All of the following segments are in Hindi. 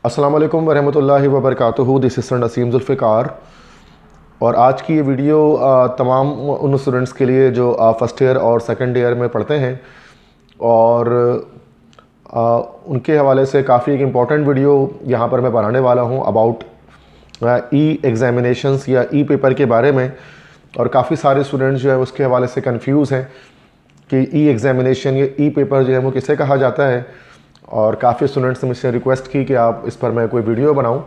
अस्सलाम वालेकुम वरहमतुल्लाहि वबरकातुहू। This is Naseem Zulfikar. और आज की ये वीडियो तमाम उन स्टूडेंट्स के लिए जो फ़र्स्ट ईयर और सेकंड ईयर में पढ़ते हैं और उनके हवाले से काफ़ी एक इम्पॉर्टेंट वीडियो यहाँ पर मैं बनाने वाला हूँ अबाउट ई एग्ज़ामिनेशंस या ई पेपर के बारे में। और काफ़ी सारे स्टूडेंट्स जो है उसके हवाले से कंफ्यूज हैं कि ई एग्ज़ामिनेशन या ई पेपर जो है वो किसे कहा जाता है। और काफ़ी स्टूडेंट्स ने मुझसे रिक्वेस्ट की कि आप इस पर मैं कोई वीडियो बनाऊं।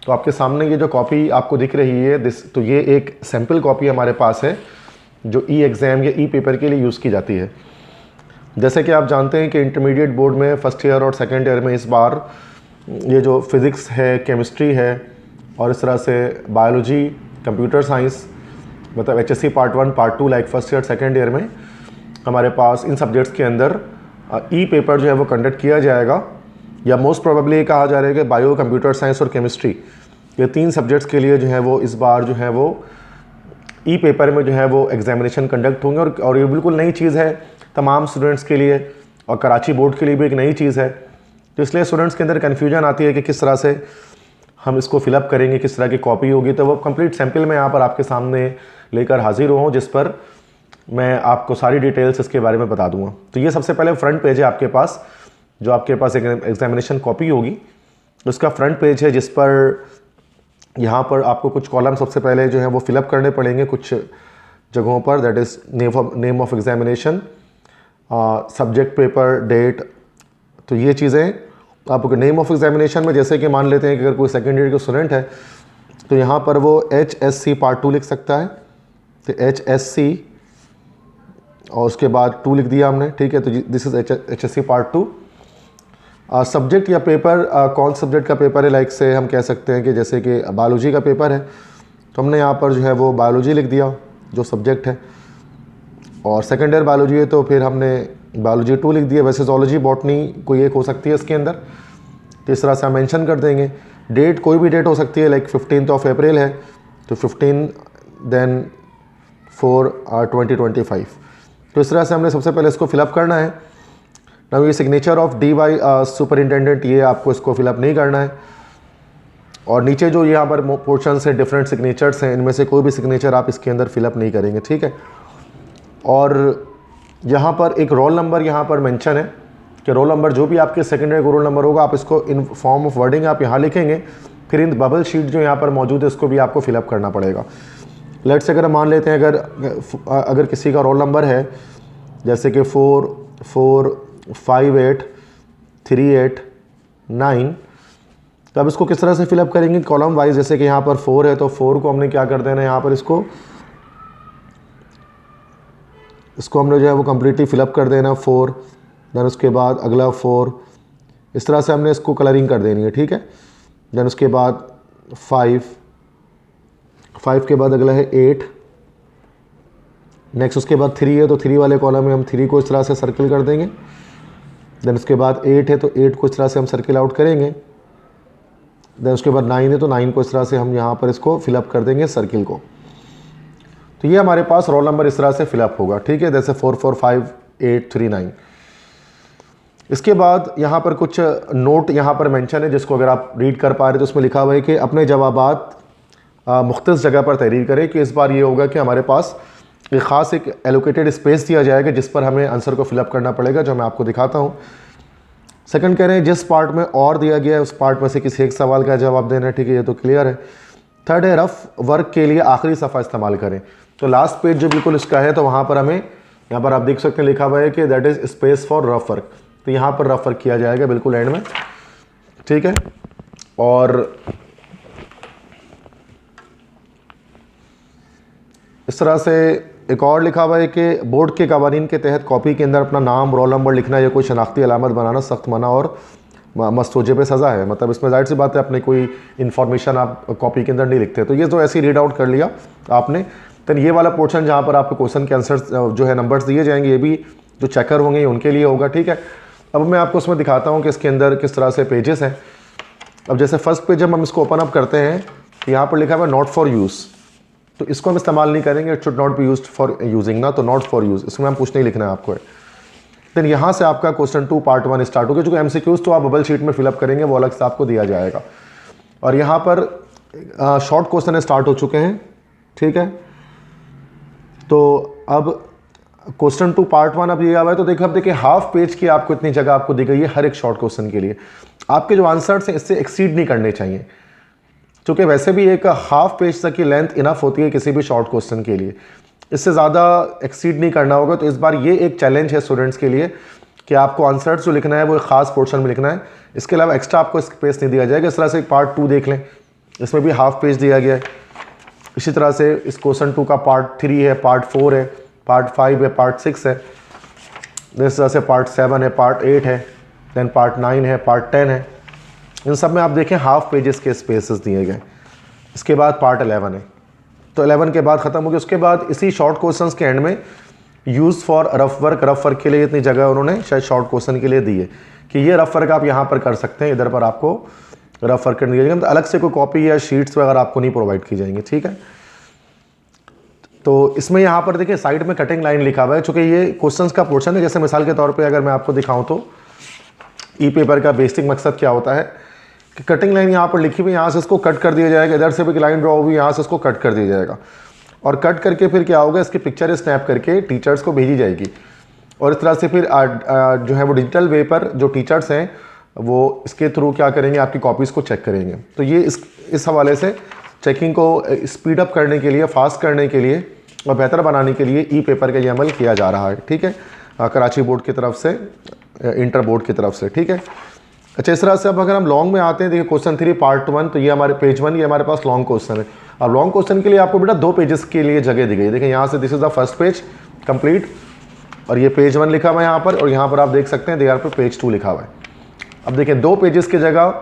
तो आपके सामने ये जो कॉपी आपको दिख रही है तो ये एक सैम्पल कॉपी हमारे पास है जो ई एग्ज़ाम या ई पेपर के लिए यूज़ की जाती है। जैसे कि आप जानते हैं कि इंटरमीडिएट बोर्ड में फ़र्स्ट ईयर और सेकेंड ईयर में इस बार ये जो फ़िज़िक्स है, केमिस्ट्री है और इस तरह से बायोलॉजी, कंप्यूटर साइंस, मतलब HSC part 1 part 2 like first year second year में हमारे पास इन सब्जेक्ट्स के अंदर ई पेपर जो है वो कंडक्ट किया जाएगा। या मोस्ट प्रोबेबली कहा जा रहा है कि बायो, कंप्यूटर साइंस और केमिस्ट्री ये तीन सब्जेक्ट्स के लिए जो है वो इस बार जो है वो ई पेपर में जो है वो एग्ज़ामिनेशन कंडक्ट होंगे। और ये बिल्कुल नई चीज़ है तमाम स्टूडेंट्स के लिए और कराची बोर्ड के लिए भी एक नई चीज़ है। तो इसलिए स्टूडेंट्स के अंदर कन्फ्यूजन आती है कि किस तरह से हम इसको फिलअप करेंगे, किस तरह की कॉपी होगी। तो वो कंप्लीट सैम्पल मैं यहाँ पर आपके सामने लेकर हाजिर हुआ हूँ जिस पर मैं आपको सारी डिटेल्स इसके बारे में बता दूंगा। तो ये सबसे पहले फ्रंट पेज है आपके पास, जो आपके पास एक एग्जामिनेशन कॉपी होगी उसका फ्रंट पेज है, जिस पर यहाँ पर आपको कुछ कॉलम सबसे पहले जो है वो फिलअप करने पड़ेंगे कुछ जगहों पर। That is name of examination, subject, paper, date. तो ये चीज़ें आपको नेम ऑफ एग्जामिनेशन में, जैसे कि मान लेते हैं कि अगर कोई सेकेंड ईयर का स्टूडेंट है तो यहाँ पर वो HSC पार्ट 2 लिख सकता है। तो HSC और उसके बाद 2 लिख दिया हमने, ठीक है। तो this is HSC part 2। Subject या पेपर, कौन सब्जेक्ट का पेपर है, लाइक से हम कह सकते हैं कि जैसे कि बायोलॉजी का पेपर है तो हमने यहाँ पर जो है वो बायोलॉजी लिख दिया जो सब्जेक्ट है। और सेकेंड ईयर बायोलॉजी है तो फिर हमने बायोलॉजी 2 लिख दिया। वैसे जोलॉजी, बॉटनी कोई एक हो सकती है इसके अंदर, तो इस तरह से हम मेंशन कर देंगे। डेट कोई भी डेट हो सकती है, लाइक 15 अप्रैल है तो 15 then 4 2025। तो इस तरह से हमने सबसे पहले इसको फिलअप करना है। ना ये सिग्नेचर ऑफ DY सुपरिटेंडेंट, ये आपको इसको फिलअप नहीं करना है। और नीचे जो यहाँ पर पोर्शन है, डिफरेंट सिग्नेचर्स हैं, इनमें से कोई भी सिग्नेचर आप इसके अंदर फिलअप नहीं करेंगे, ठीक है। और यहाँ पर एक रोल नंबर यहाँ पर मेंशन है कि रोल नंबर जो भी आपके सेकेंड ईयर का रोल नंबर होगा आप इसको इन फॉर्म ऑफ वर्डिंग आप यहाँ लिखेंगे। फिर इन बबल शीट जो यहाँ पर मौजूद है उसको भी आपको फिलअप करना पड़ेगा। लेट्स से अगर हम मान लेते हैं अगर किसी का रोल नंबर है जैसे कि 4458389, तो अब इसको किस तरह से फिलअप करेंगे कॉलम वाइज। जैसे कि यहाँ पर 4 है तो 4 को हमने क्या कर देना है, यहाँ पर इसको हमने जो है वो कम्प्लीटली फिलअप कर देना 4, देन उसके बाद अगला 4, इस तरह से हमने इसको कलरिंग कर देनी है, ठीक है। देन उसके बाद 5 के बाद अगला है 8, नेक्स्ट उसके बाद 3 है तो 3 वाले कॉलम में हम 3 को इस तरह से सर्किल कर देंगे। देन उसके बाद 8 है तो 8 को इस तरह से हम सर्किल आउट करेंगे। देन उसके बाद 9 है तो 9 को इस तरह से हम यहाँ पर इसको फिलअप कर देंगे सर्किल को। तो ये हमारे पास रोल नंबर इस तरह से फिलअप होगा, ठीक है, जैसे 445839। इसके बाद यहाँ पर कुछ नोट यहाँ पर मेंशन है जिसको अगर आप रीड कर पा रहे तो उसमें लिखा हुआ है कि अपने जवाबात मुख्तलिफ जगह पर तहरीर करें। कि इस बार ये होगा कि हमारे पास एक ख़ास एक एलोकेटेड स्पेस दिया जाएगा जिस पर हमें आंसर को फिलअप करना पड़ेगा, जो मैं आपको दिखाता हूँ। सेकंड कह रहे हैं जिस पार्ट में और दिया गया है उस पार्ट में से किसी एक सवाल का जवाब देना है, ठीक है, ये तो क्लियर है। थर्ड है रफ़ वर्क के लिए आखिरी सफ़ा इस्तेमाल करें। तो लास्ट पेज जो बिल्कुल इसका है तो वहाँ पर हमें, यहाँ पर आप देख सकते हैं लिखा हुआ है कि that is space for rough work. तो यहाँ पर रफ़ वर्क किया जाएगा बिल्कुल एंड में, ठीक है। और इस तरह से एक और लिखा हुआ है कि बोर्ड के कवानीन के तहत कॉपी के अंदर अपना नाम, रोल नंबर लिखना या कोई शनाख्ती अलामत बनाना सख्त मना और मस्तूजे पे सज़ा है। मतलब इसमें जाहिर सी बात है अपनी कोई इन्फॉर्मेशन आप कॉपी के अंदर नहीं लिखते। तो ये तो ऐसे ही रीड आउट कर लिया आपने। तो ये वाला पोर्शन जहाँ पर आपको क्वेश्चन के आंसर जो है नंबर्स दिए जाएंगे, ये भी जो चेकर होंगे उनके लिए होगा, ठीक है। अब मैं आपको उसमें दिखाता हूँ कि इसके अंदर किस तरह से पेजेस हैं। अब जैसे फर्स्ट पेज जब हम इसको ओपन अप करते हैं तो यहाँ पर लिखा हुआ है नॉट फॉर यूज़, तो इसको हम इस्तेमाल नहीं करेंगे। It should not be used for using ना, तो नॉट फॉर यूज़, इसमें हम कुछ नहीं लिखना है आपको। देन यहाँ से आपका क्वेश्चन 2 पार्ट 1 स्टार्ट होगा। चूँकि MCQs तो आप बबल शीट में फिलअप करेंगे, वो अलग से आपको दिया जाएगा। और यहाँ पर शॉर्ट क्वेश्चन स्टार्ट हो चुके हैं, ठीक है। तो अब क्वेश्चन 2 पार्ट 1 अब दिया हुआ है, तो देखो अब देखिए हाफ पेज की आपको इतनी जगह आपको दी गई है हर एक शॉर्ट क्वेश्चन के लिए। आपके जो आंसर्स हैं इससे एक्सीड नहीं करने चाहिए, क्योंकि वैसे भी एक हाफ पेज तक की लेंथ इनफ होती है किसी भी शॉर्ट क्वेश्चन के लिए, इससे ज़्यादा एक्सीड नहीं करना होगा। तो इस बार ये एक चैलेंज है स्टूडेंट्स के लिए कि आपको आंसर्स जो लिखना है वो एक खास पोर्शन में लिखना है, इसके अलावा एक्स्ट्रा आपको स्पेस नहीं दिया जाएगा। इस तरह से पार्ट 2 देख लें, इसमें भी हाफ पेज दिया गया है। इसी तरह से इस क्वेश्चन 2 का पार्ट 3 है, पार्ट 4 है, पार्ट 5 है, पार्ट 6 है, इस तरह से पार्ट 7 है, पार्ट 8 है, देन पार्ट 9 है, पार्ट 10 है। इन सब में आप देखें हाफ पेजेस के स्पेसेस दिए गए। इसके बाद पार्ट 11 है, तो 11 के बाद ख़त्म हो गया। उसके बाद इसी शॉर्ट क्वेश्चंस के एंड में यूज़ फॉर रफ वर्क के लिए इतनी जगह उन्होंने शायद शॉर्ट क्वेश्चन के लिए दी है कि ये रफ वर्क आप यहाँ पर कर सकते हैं, इधर पर आपको रफ वर्क करने दिया जाएगा। अलग से कोई कॉपी या शीट्स वगैरह आपको नहीं प्रोवाइड की जाएंगी, ठीक है। तो इसमें यहाँ पर देखिए साइड में कटिंग लाइन लिखा हुआ है, चूँकि ये क्वेश्चंस का पोर्शन है। जैसे मिसाल के तौर पे अगर मैं आपको दिखाऊं तो ई पेपर का बेसिक मकसद क्या होता है कि कटिंग लाइन यहाँ पर लिखी हुई, यहाँ से इसको कट कर दिया जाएगा, इधर से भी लाइन ड्रॉ हुई, यहाँ से इसको कट कर दिया जाएगा, और कट करके फिर क्या होगा, इसकी पिक्चर स्नैप करके टीचर्स को भेजी जाएगी। और इस तरह से फिर जो है वो डिजिटल वे पर जो टीचर्स हैं वो इसके थ्रू क्या करेंगे, आपकी कॉपीज़ को चेक करेंगे। तो ये इस हवाले से चेकिंग को स्पीड अप करने के लिए, फास्ट करने के लिए और बेहतर बनाने के लिए ई पेपर का ये अमल किया जा रहा है, ठीक है, कराची बोर्ड की तरफ से, इंटर बोर्ड की तरफ से, ठीक है। अच्छा, इस तरह से अब अगर हम लॉन्ग में आते हैं, देखिए क्वेश्चन 3 पार्ट 1, तो ये हमारे पेज 1, ये हमारे पास लॉन्ग क्वेश्चन है। अब लॉन्ग क्वेश्चन के लिए आपको बेटा 2 पेजेस के लिए जगह दी गई है। देखिए यहाँ से this is the first page complete, और ये पेज 1 लिखा हुआ है यहाँ पर, और यहाँ पर आप देख सकते हैं दीवार पर पेज 2 लिखा हुआ है। अब देखिए 2 पेजेस की जगह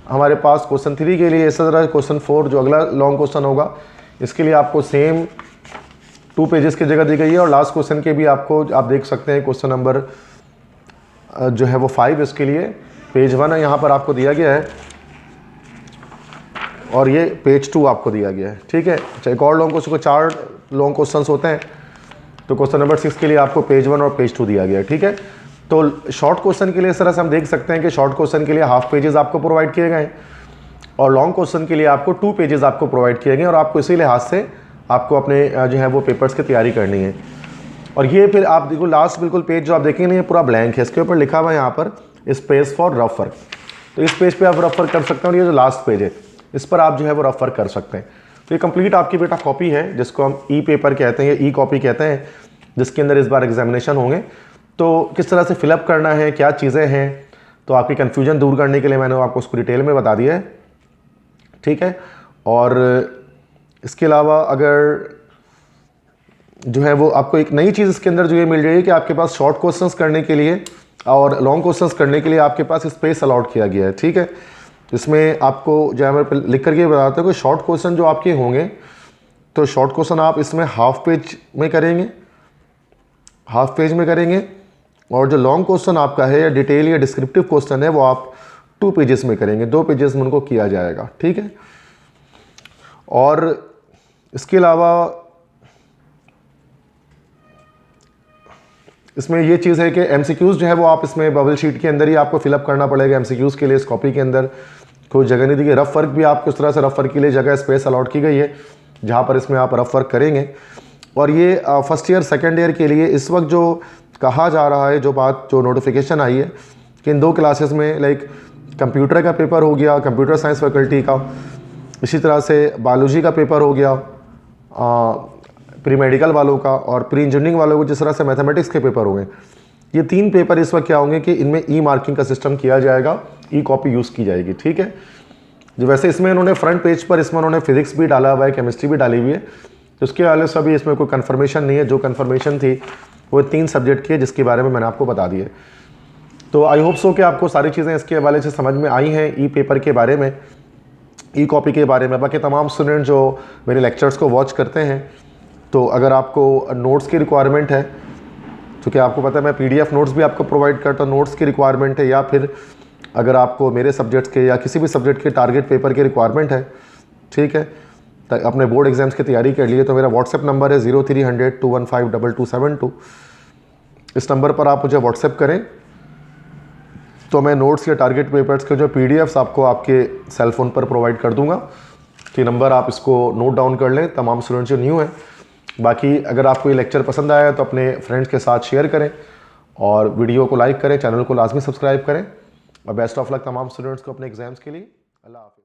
हमारे पास क्वेश्चन 3 के लिए, इस तरह क्वेश्चन 4 जो अगला लॉन्ग क्वेश्चन होगा इसके लिए आपको सेम 2 पेजेस की जगह दी गई है। और लास्ट क्वेश्चन के भी आपको आप देख सकते हैं क्वेश्चन नंबर जो है वो 5, इसके लिए पेज 1 है यहाँ पर आपको दिया गया है, और ये पेज 2 आपको दिया गया है, ठीक है। अच्छा, एक और लॉन्ग क्वेश्चन को 4 लॉन्ग क्वेश्चन होते हैं, तो क्वेश्चन नंबर 6 के लिए आपको पेज 1 और पेज 2 दिया गया है, ठीक है। तो शॉर्ट क्वेश्चन के लिए इस तरह से हम देख सकते हैं कि शॉर्ट क्वेश्चन के लिए हाफ पेजेस आपको प्रोवाइड किए गए, और लॉन्ग क्वेश्चन के लिए आपको 2 पेजेस आपको प्रोवाइड किए गए, और आपको इसी लिहाज से आपको अपने जो है वो पेपर्स की तैयारी करनी है। और ये फिर आप देखो लास्ट बिल्कुल पेज जो आप देखेंगे ये पूरा ब्लैंक है, इसके ऊपर लिखा हुआ है यहाँ पर स्पेस फॉर रफ वर्क। तो इस पेज पे आप रफ वर्क कर सकते हैं, और ये जो लास्ट पेज है इस पर आप जो है वो रफ वर्क कर सकते हैं। तो ये कंप्लीट आपकी बेटा कॉपी है, जिसको हम ई पेपर कहते हैं या ई कॉपी कहते हैं, जिसके अंदर इस बार एग्जामिनेशन होंगे। तो किस तरह से फिलअप करना है, क्या चीज़ें हैं, तो आपकी कन्फ्यूजन दूर करने के लिए मैंने आपको उसको डिटेल में बता दिया है, ठीक है। और इसके अलावा अगर जो है वो आपको एक नई चीज़ इसके अंदर जो ये मिल रही है कि आपके पास शॉर्ट क्वेश्चंस करने के लिए और लॉन्ग क्वेश्चंस करने के लिए आपके पास स्पेस अलॉट किया गया है, ठीक है। इसमें आपको जो है मैं लिख करके बताता हूँ कि शॉर्ट क्वेश्चन जो आपके होंगे, तो शॉर्ट क्वेश्चन आप इसमें हाफ पेज में करेंगे, और जो लॉन्ग क्वेश्चन आपका है या डिटेल या डिस्क्रिप्टिव क्वेश्चन है वो आप 2 पेजेस में करेंगे, 2 पेजेस में उनको किया जाएगा, ठीक है। और इसके अलावा इसमें ये चीज़ है कि MCQs जो है वो आप इसमें बबल शीट के अंदर ही आपको फिलअप करना पड़ेगा। MCQs के लिए इस कॉपी के अंदर कोई जगह नहीं दी गई। रफ वर्क भी आपको इस तरह से रफ वर्क के लिए जगह स्पेस अलॉट की गई है, जहाँ पर इसमें आप रफ वर्क करेंगे। और ये फर्स्ट ईयर सेकेंड ईयर के लिए इस वक्त जो कहा जा रहा है, जो नोटिफिकेशन आई है कि इन 2 क्लासेस में लाइक कंप्यूटर का पेपर हो गया, कंप्यूटर साइंस फैकल्टी का, इसी तरह से बायोलॉजी का पेपर हो गया प्री मेडिकल वालों का, और प्री इंजीनियरिंग वालों को जिस तरह से मैथमेटिक्स के पेपर होंगे। ये 3 पेपर इस वक्त क्या होंगे कि इनमें ई मार्किंग का सिस्टम किया जाएगा, ई कॉपी यूज़ की जाएगी, ठीक है। जो वैसे इसमें इन्होंने फ्रंट पेज पर इसमें उन्होंने फिजिक्स भी डाला हुआ है, केमिस्ट्री भी डाली हुई है, तो उसके वाले से अभी इसमें कोई कन्फर्मेशन नहीं है। जो कन्फर्मेशन थी वो 3 सब्जेक्ट की है, जिसके बारे में मैंने आपको बता दिया। तो आई होप सो कि आपको सारी चीज़ें इसके हवाले से समझ में आई हैं, ई पेपर के बारे में, ई कॉपी के बारे में। बाकी तमाम स्टूडेंट जो मेरे लेक्चर्स को वॉच करते हैं, तो अगर आपको नोट्स की रिक्वायरमेंट है, क्योंकि आपको पता है मैं PDF नोट्स भी आपको प्रोवाइड करता हूँ, नोट्स की रिक्वायरमेंट है, या फिर अगर आपको मेरे सब्जेक्ट्स के या किसी भी सब्जेक्ट के टारगेट पेपर की रिक्वायरमेंट है, ठीक है, अपने बोर्ड एग्जाम्स की तैयारी कर लिए, तो मेरा व्हाट्सएप नंबर है 0300 215 2272। इस नंबर पर आप मुझे व्हाट्सएप करें तो मैं नोट्स या टारगेट पेपर्स के जो PDFs आपको आपके सेल फ़ोन पर प्रोवाइड कर दूंगा। कि नंबर आप इसको नोट डाउन कर लें, तमाम स्टूडेंट्स जो न्यू हैं। बाकी अगर आपको ये लेक्चर पसंद आया तो अपने फ्रेंड्स के साथ शेयर करें और वीडियो को लाइक करें, चैनल को लाजमी सब्सक्राइब करें। और बेस्ट ऑफ लक तमाम स्टूडेंट्स को अपने एग्जाम्स के लिए। अल्लाह हाफ़िज़।